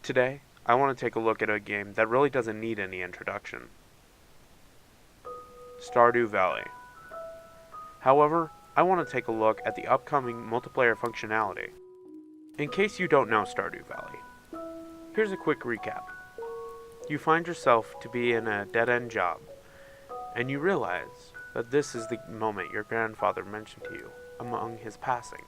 Today, I want to take a look at a game that really doesn't need any introduction. Stardew Valley. However, I want to take a look at the upcoming multiplayer functionality. In case you don't know Stardew Valley, here's a quick recap. You find yourself to be in a dead-end job, and you realize that this is the moment your grandfather mentioned to you among his passing.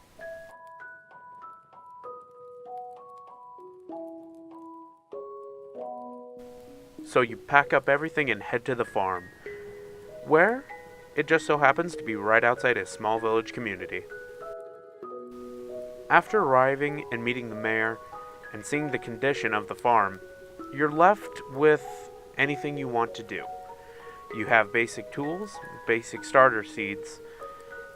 So you pack up everything and head to the farm, where it just so happens to be right outside a small village community. After arriving and meeting the mayor and seeing the condition of the farm, you're left with anything you want to do. You have basic tools, basic starter seeds,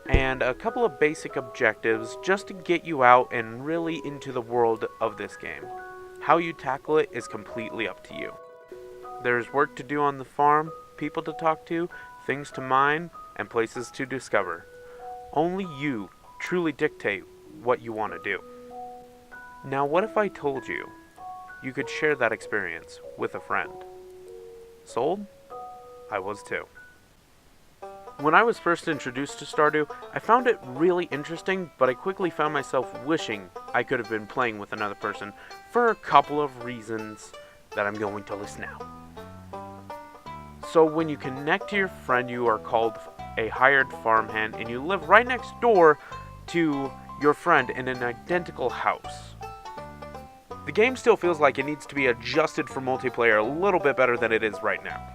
and a couple of basic objectives just to get you out and really into the world of this game. How you tackle it is completely up to you. There's work to do on the farm, people to talk to, things to mine, and places to discover. Only you truly dictate what you want to do. Now, what if I told you you could share that experience with a friend? Sold? I was too. When I was first introduced to Stardew, I found it really interesting, but I quickly found myself wishing I could have been playing with another person for a couple of reasons that I'm going to list now. So when you connect to your friend, you are called a hired farmhand, and you live right next door to your friend in an identical house. The game still feels like it needs to be adjusted for multiplayer a little bit better than it is right now.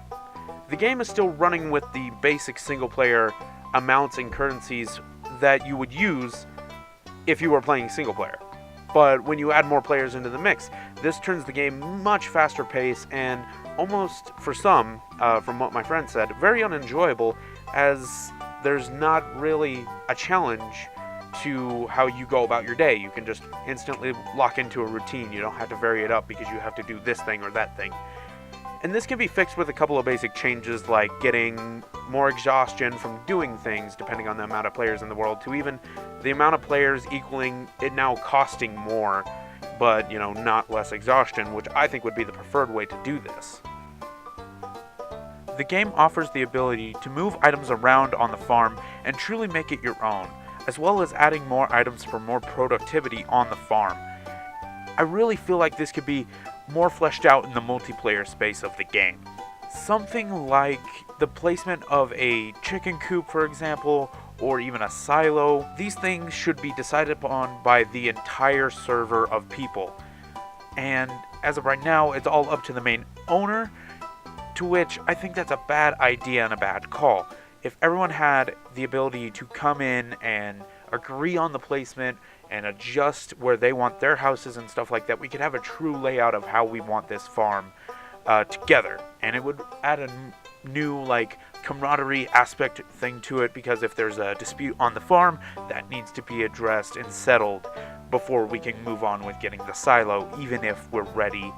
The game is still running with the basic single-player amounts and currencies that you would use if you were playing single-player. But when you add more players into the mix, this turns the game much faster paced and almost, for some, from what my friend said, very unenjoyable, as there's not really a challenge to how you go about your day. You can just instantly lock into a routine. You don't have to vary it up because you have to do this thing or that thing. And this can be fixed with a couple of basic changes, like getting more exhaustion from doing things depending on the amount of players in the world, to even the amount of players equaling it now costing more, but not less exhaustion, which I think would be the preferred way to do this. The game offers the ability to move items around on the farm and truly make it your own, as well as adding more items for more productivity on the farm. I really feel like this could be more fleshed out in the multiplayer space of the game. Something like the placement of a chicken coop, for example, or even a silo. These things should be decided upon by the entire server of people. And as of right now, it's all up to the main owner, to which I think that's a bad idea and a bad call. If everyone had the ability to come in and agree on the placement and adjust where they want their houses and stuff like that, we could have a true layout of how we want this farm together. And it would add a new camaraderie aspect thing to it, because if there's a dispute on the farm, that needs to be addressed and settled before we can move on with getting the silo, even if we're ready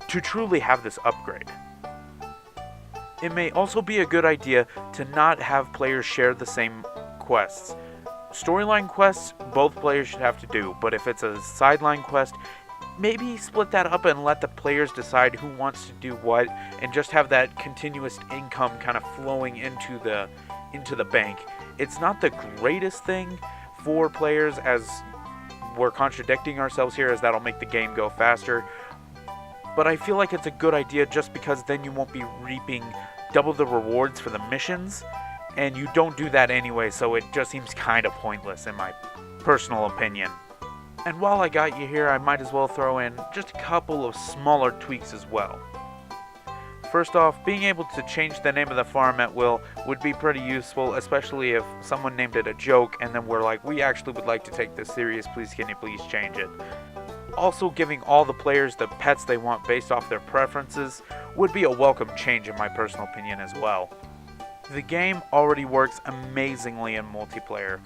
to truly have this upgrade. It may also be a good idea to not have players share the same quests. Storyline quests, both players should have to do, but if it's a sideline quest, maybe split that up and let the players decide who wants to do what, and just have that continuous income kind of flowing into the bank. It's not the greatest thing for players, as we're contradicting ourselves here, as that'll make the game go faster, but I feel like it's a good idea just because then you won't be reaping double the rewards for the missions, and you don't do that anyway, so it just seems kind of pointless in my personal opinion. And while I got you here, I might as well throw in just a couple of smaller tweaks as well. First off, being able to change the name of the farm at will would be pretty useful, especially if someone named it a joke and then we're like, we actually would like to take this serious, can you please change it? Also, giving all the players the pets they want based off their preferences would be a welcome change in my personal opinion as well. The game already works amazingly in multiplayer.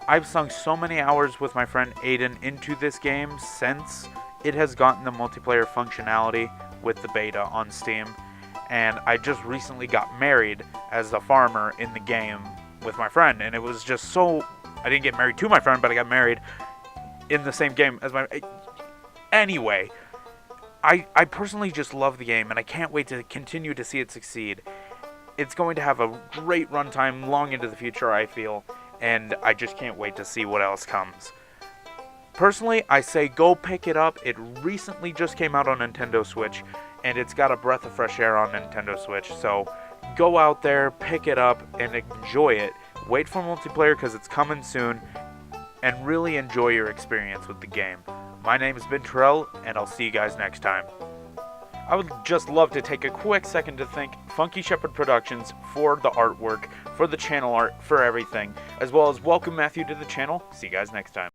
I've sunk so many hours with my friend Aiden into this game since it has gotten the multiplayer functionality with the beta on Steam, and I just recently got married as a farmer in the game with my friend, and it was just so... I didn't get married to my friend, but I got married in the same game as my... Anyway, I personally just love the game, and I can't wait to continue to see it succeed. It's going to have a great runtime long into the future, I feel, and I just can't wait to see what else comes. Personally, I say go pick it up. It recently just came out on Nintendo Switch, and it's got a breath of fresh air on Nintendo Switch, so go out there, pick it up, and enjoy it. Wait for multiplayer because it's coming soon, and really enjoy your experience with the game. My name has been Terrell, and I'll see you guys next time. I would just love to take a quick second to thank Funky Shepherd Productions for the artwork, for the channel art, for everything, as well as welcome Matthew to the channel. See you guys next time.